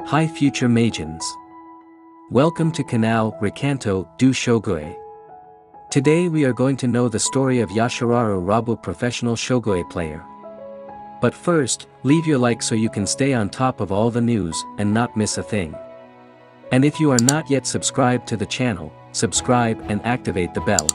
Hi future Meijins. Welcome to Canal Recanto du Shogi. Today we are going to know the story of Yoshiharu Habu, professional Shogi player. But first, leave your like so you can stay on top of all the news and not miss a thing. And if you are not yet subscribed to the channel, subscribe and activate the bell.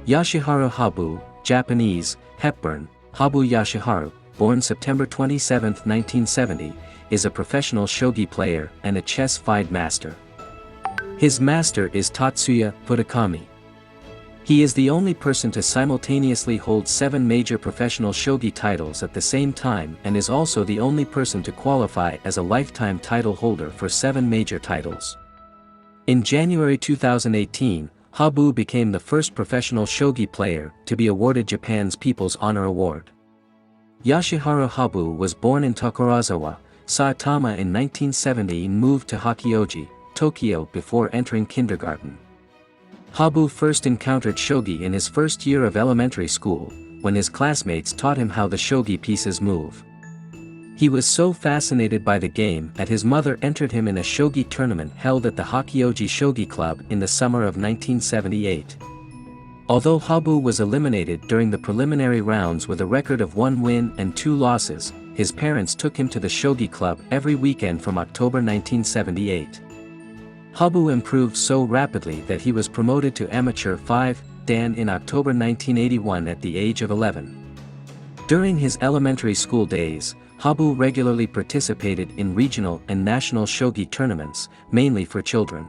Yoshiharu Habu, Japanese, Hepburn, Habu Yoshiharu, born September 27, 1970, is a professional shogi player and a chess FIDE master. His master is Tatsuya Futakami. He is the only person to simultaneously hold 7 major professional shogi titles at the same time and is also the only person to qualify as a lifetime title holder for 7 major titles. In January 2018, Habu became the first professional shogi player to be awarded Japan's People's Honor Award. Yoshiharu Habu was born in Tokorozawa, Saitama in 1970 and moved to Hachioji, Tokyo before entering kindergarten. Habu first encountered shogi in his first year of elementary school, when his classmates taught him how the shogi pieces move. He was so fascinated by the game that his mother entered him in a shogi tournament held at the Hachioji Shogi Club in the summer of 1978. Although Habu was eliminated during the preliminary rounds with a record of 1 win and 2 losses, his parents took him to the shogi club every weekend from October 1978. Habu improved so rapidly that he was promoted to amateur 5 dan in October 1981 at the age of 11. During his elementary school days, Habu regularly participated in regional and national shogi tournaments, mainly for children.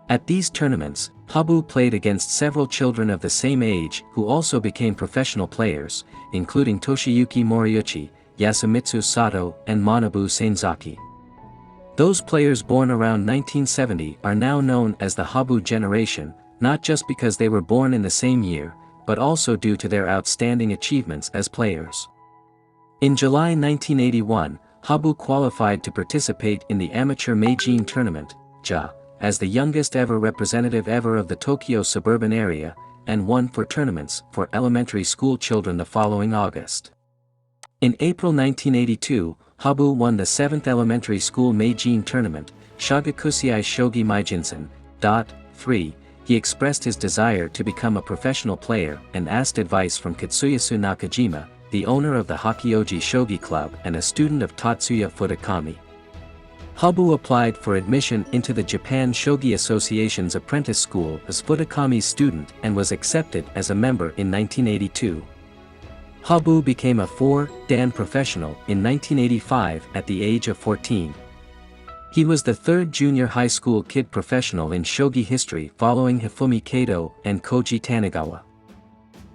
At these tournaments, Habu played against several children of the same age who also became professional players, including Toshiyuki Moriuchi, Yasumitsu Sato and Manabu Senzaki. Those players born around 1970 are now known as the Habu generation, not just because they were born in the same year, but also due to their outstanding achievements as players. In July 1981, Habu qualified to participate in the Amateur Meijin Tournament, JA, as the youngest ever representative ever of the Tokyo suburban area, and won 4 tournaments for elementary school children the following August. In April 1982, Habu won the 7th elementary school Meijin Tournament, Shagakusiai Shogi Meijinsen, .3. He expressed his desire to become a professional player and asked advice from Katsuyasu Nakajima, the owner of the Hachioji Shogi Club and a student of Tatsuya Futakami. Habu applied for admission into the Japan Shogi Association's apprentice school as Futakami's student and was accepted as a member in 1982. Habu became a 4 dan professional in 1985 at the age of 14. He was the 3rd junior high school kid professional in shogi history following Hifumi Kato and Koji Tanigawa.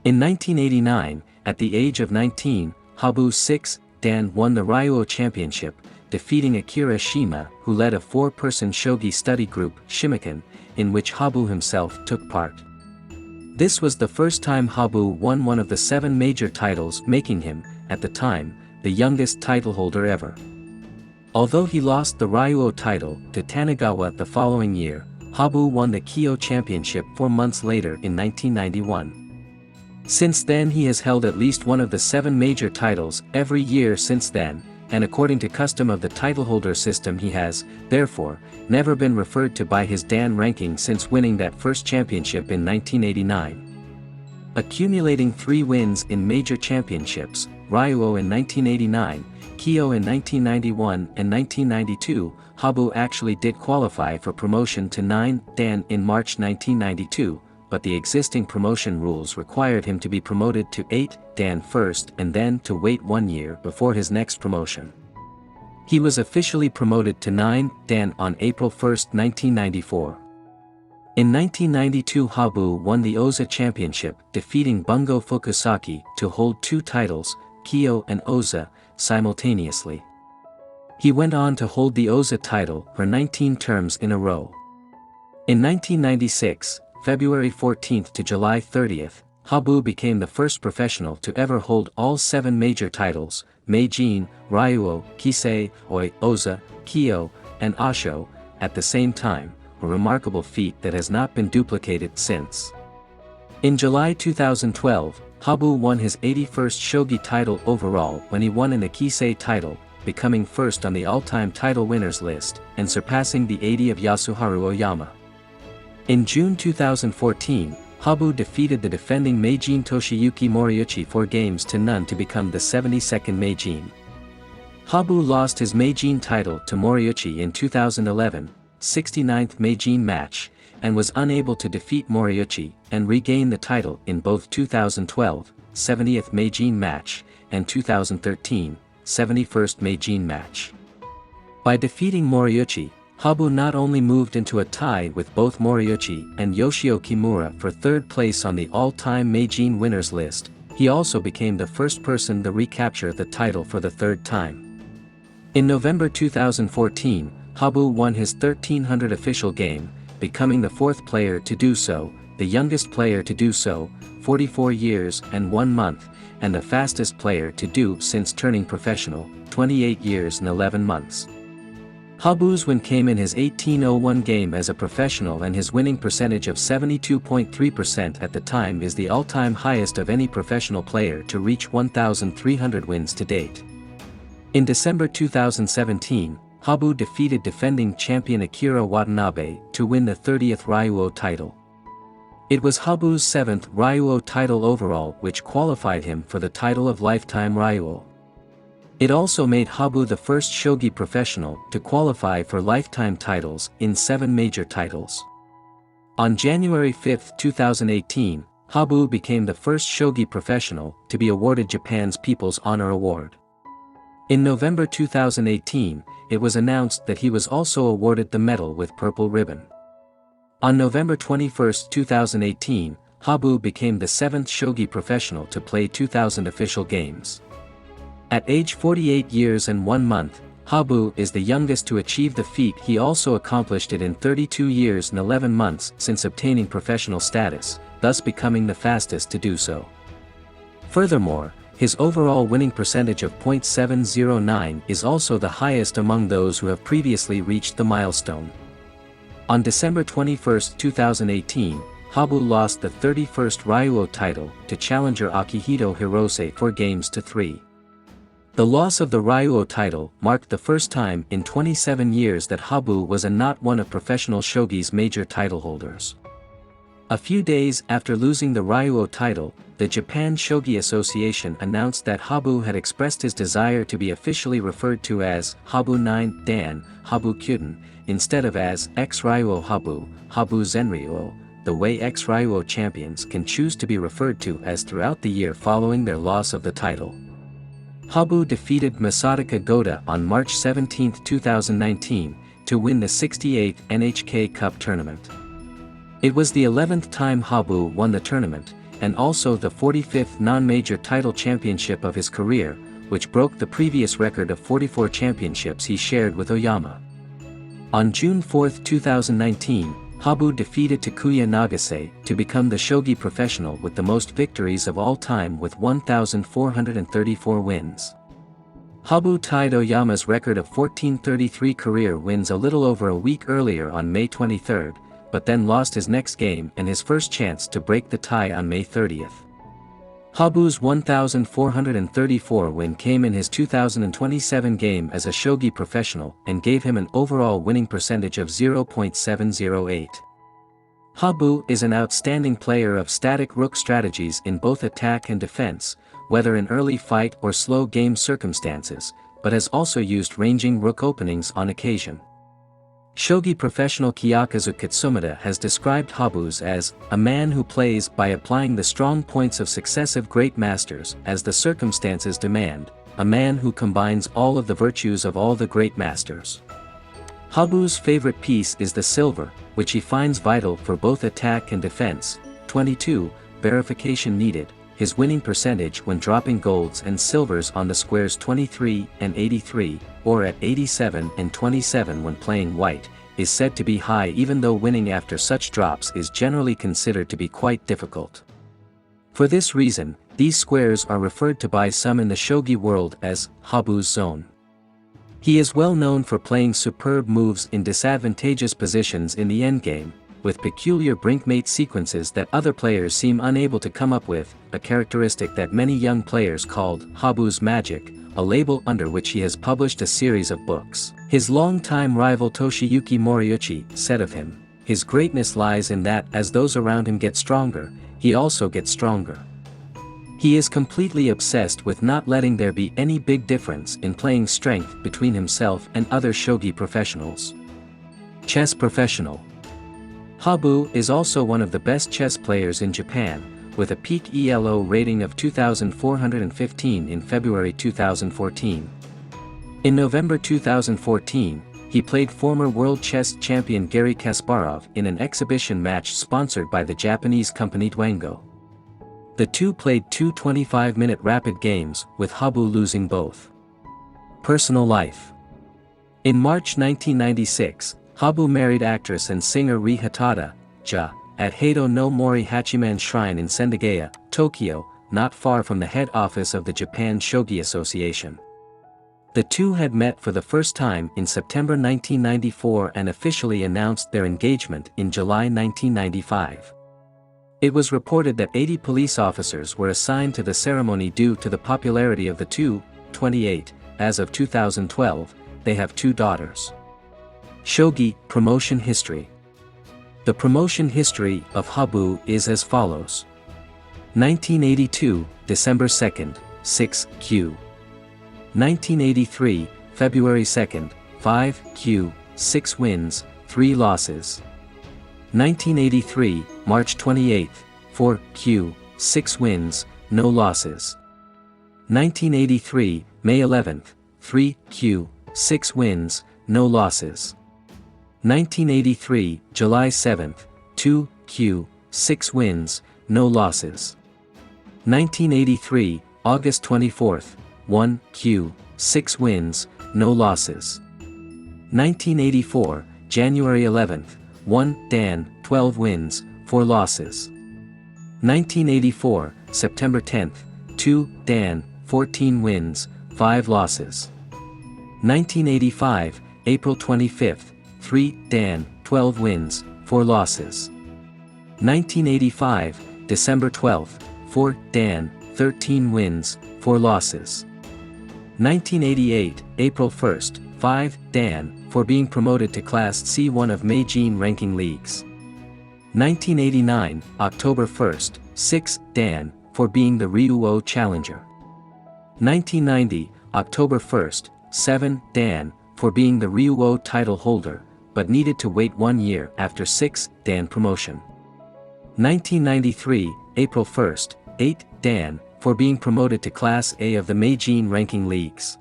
In 1989, at the age of 19, Habu 6 dan won the Ryuuou championship, defeating Akira Shima, who led a 4-person shogi study group, Shimiken, in which Habu himself took part. This was the first time Habu won one of the 7 major titles, making him, at the time, the youngest title holder ever. Although he lost the Ryuuou title to Tanigawa the following year, Habu won the Kyo championship 4 months later in 1991. Since then he has held at least one of the 7 major titles every year since then, and according to custom of the title holder system he has, therefore, never been referred to by his dan ranking since winning that first championship in 1989. Accumulating 3 wins in major championships, Ryuuou in 1989, Kyo in 1991 and 1992, Habu actually did qualify for promotion to 9 dan in March 1992, but the existing promotion rules required him to be promoted to 8 dan first and then to wait 1 year before his next promotion. He was officially promoted to 9 dan on April 1, 1994. In 1992 Habu won the Oza Championship, defeating Bungo Fukusaki to hold 2 titles, Kyo and Oza, simultaneously. He went on to hold the Oza title for 19 terms in a row. In 1996, February 14 to July 30, Habu became the first professional to ever hold all 7 major titles, Meijin, Ryuuou, Kisei, Oi, Oza, Kyo, and Asho, at the same time, a remarkable feat that has not been duplicated since. In July 2012, Habu won his 81st Shogi title overall when he won an Ikisei title, becoming first on the all-time title winners list, and surpassing the 80 of Yasuharu Oyama. In June 2014, Habu defeated the defending Meijin Toshiyuki Moriuchi 4-0 to become the 72nd Meijin. Habu lost his Meijin title to Moriuchi in 2011, 69th Meijin match, and was unable to defeat Moriuchi and regain the title in both 2012, 70th Meijin match, and 2013, 71st Meijin match. By defeating Moriuchi, Habu not only moved into a tie with both Moriuchi and Yoshio Kimura for third place on the all-time Meijin winners list, he also became the first person to recapture the title for the third time. In November 2014, Habu won his 1300 official game, becoming the fourth player to do so, the youngest player to do so, 44 years and 1 month, and the fastest player to do since turning professional, 28 years and 11 months. Habu's win came in his 1801 game as a professional, and his winning percentage of 72.3% at the time is the all-time highest of any professional player to reach 1,300 wins to date. In December 2017, Habu defeated defending champion Akira Watanabe to win the 30th Ryuuou title. It was Habu's 7th Ryuuou title overall, which qualified him for the title of Lifetime Ryuuou. It also made Habu the first Shogi professional to qualify for lifetime titles in 7 major titles. On January 5, 2018, Habu became the first Shogi professional to be awarded Japan's People's Honor Award. In November 2018, it was announced that he was also awarded the medal with purple ribbon. On November 21, 2018, Habu became the 7th Shogi professional to play 2,000 official games. At age 48 years and 1 month, Habu is the youngest to achieve the feat. He also accomplished it in 32 years and 11 months since obtaining professional status, thus becoming the fastest to do so. Furthermore, his overall winning percentage of .709 is also the highest among those who have previously reached the milestone. On December 21, 2018, Habu lost the 31st Ryuuou title to challenger Akihito Hirose 4-3. The loss of the Ryuuou title marked the first time in 27 years that Habu was not one of professional Shogi's major title holders. A few days after losing the Ryuuou title, the Japan Shogi Association announced that Habu had expressed his desire to be officially referred to as Habu 9 Dan, Habu Kyuden, instead of as ex-Ryuuou Habu, Habu Zenryuuou, the way ex-Ryuuou champions can choose to be referred to as throughout the year following their loss of the title. Habu defeated Masataka Goda on March 17, 2019, to win the 68th NHK Cup tournament. It was the 11th time Habu won the tournament, and also the 45th non-major title championship of his career, which broke the previous record of 44 championships he shared with Oyama. On June 4, 2019, Habu defeated Takuya Nagase to become the Shogi professional with the most victories of all time with 1,434 wins. Habu tied Oyama's record of 1,433 career wins a little over a week earlier on May 23, but then lost his next game and his first chance to break the tie on May 30. Habu's 1,434 win came in his 2027 game as a Shogi professional and gave him an overall winning percentage of 0.708. Habu is an outstanding player of static rook strategies in both attack and defense, whether in early fight or slow game circumstances, but has also used ranging rook openings on occasion. Shogi professional Kiyakazu Katsumata has described Habu's as a man who plays by applying the strong points of successive great masters as the circumstances demand, a man who combines all of the virtues of all the great masters. Habu's favorite piece is the silver, which he finds vital for both attack and defense. 22, verification needed. His winning percentage when dropping golds and silvers on the squares 23 and 83, or at 87 and 27 when playing white, is said to be high, even though winning after such drops is generally considered to be quite difficult. For this reason, these squares are referred to by some in the Shogi world as Habu's zone. He is well known for playing superb moves in disadvantageous positions in the endgame, with peculiar brinkmate sequences that other players seem unable to come up with, a characteristic that many young players called Habu's Magic, a label under which he has published a series of books. His longtime rival Toshiyuki Moriuchi said of him, "His greatness lies in that as those around him get stronger, he also gets stronger." He is completely obsessed with not letting there be any big difference in playing strength between himself and other shogi professionals. Chess professional. Habu is also one of the best chess players in Japan, with a peak ELO rating of 2,415 in February 2014. In November 2014, he played former world chess champion Garry Kasparov in an exhibition match sponsored by the Japanese company Dwango. The two played two 25-minute rapid games, with Habu losing both. Personal life. In March 1996, Habu married actress and singer Ri Hatada, at Heido no Mori Hachiman Shrine in Sendagaya, Tokyo, not far from the head office of the Japan Shogi Association. The two had met for the first time in September 1994 and officially announced their engagement in July 1995. It was reported that 80 police officers were assigned to the ceremony due to the popularity of the two. 28, as of 2012, they have two daughters. Shogi promotion history. The promotion history of Habu is as follows. 1982, December 2nd, 6Q. 1983, February 2nd, 5Q, 6 wins, 3 losses. 1983, March 28th, 4Q, 6 wins, no losses. 1983, May 11th, 3Q, 6 wins, no losses. 1983, July 7th, 2Q, 6 wins, no losses. 1983, August 24th, 1Q, 6 wins, no losses. 1984, January 11th, 1 Dan, 12 wins, 4 losses. 1984, September 10th, 2 Dan, 14 wins, 5 losses. 1985, April 25th, 3 Dan, 12 wins, 4 losses. 1985, December 12th, 4 Dan, 13 wins, 4 losses. 1988, April 1st, 5 Dan, for being promoted to Class C1 of Meijin ranking leagues. 1989, October 1st, 6 Dan, for being the Ryuuou challenger. 1990, October 1st, 7 Dan, for being the Ryuuou title holder, but needed to wait 1 year after 6 Dan promotion. 1993, April 1st, 8 Dan, for being promoted to Class A of the Meijin ranking leagues.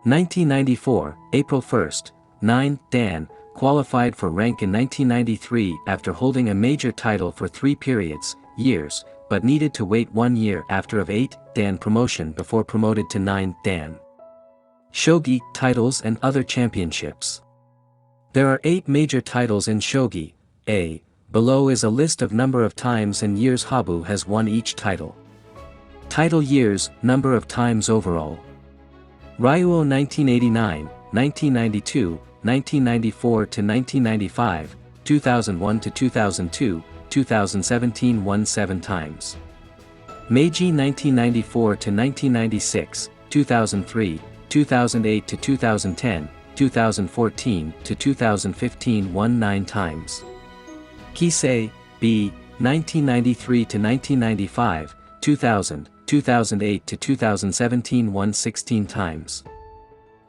1994, April 1st, 9 Dan, qualified for rank in 1993 after holding a major title for 3 years, but needed to wait 1 year after of 8 Dan promotion before promoted to 9 Dan. Shogi titles and other championships. There are 8 major titles in Shogi. Below is a list of number of times and years Habu has won each title. Title years, number of times overall. Ryuuou 1989, 1992, 1994 to 1995, 2001 to 2002, 2017 won 7 times. Meiji 1994 to 1996, 2003, 2008 to 2010, 2014 to 2015 won 9 times. Kisei, B, 1993 to 1995, 2000, 2008 to 2017 won 16 times.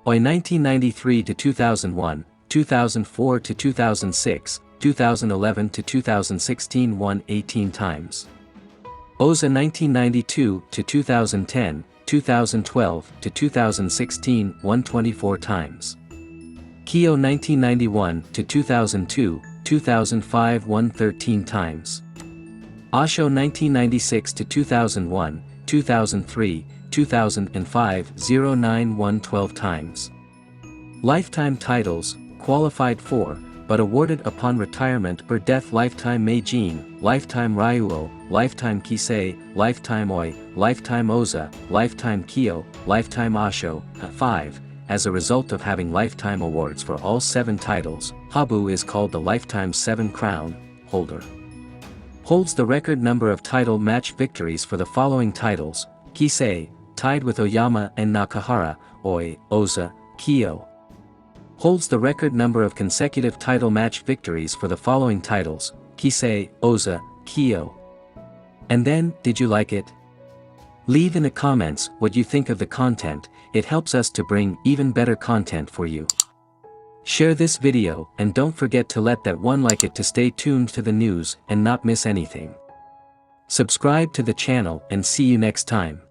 Oi 1993 to 2001, 2004 to 2006, 2011 to 2016 won 18 times. Oza 1992 to 2010, 2012 to 2016 won 24 times. Kyo 1991 to 2002, 2005 won 13 times. Osho 1996 to 2001, 2003, 2005 09 won 12 times. Lifetime titles, qualified for, but awarded upon retirement or death: Lifetime Meijin, Lifetime Ryuuou, Lifetime Kisei, Lifetime Oi, Lifetime Oza, Lifetime Kyo, Lifetime Osho, 5, as a result of having lifetime awards for all 7 titles. Habu is called the Lifetime 7 Crown holder. Holds the record number of title match victories for the following titles: Kisei, tied with Oyama and Nakahara, Oi, Oza, Kyo. Holds the record number of consecutive title match victories for the following titles: Kisei, Oza, Kyo. And then, did you like it? Leave in the comments what you think of the content. It helps us to bring even better content for you. Share this video and don't forget to let that one like it to stay tuned to the news and not miss anything. Subscribe to the channel and see you next time.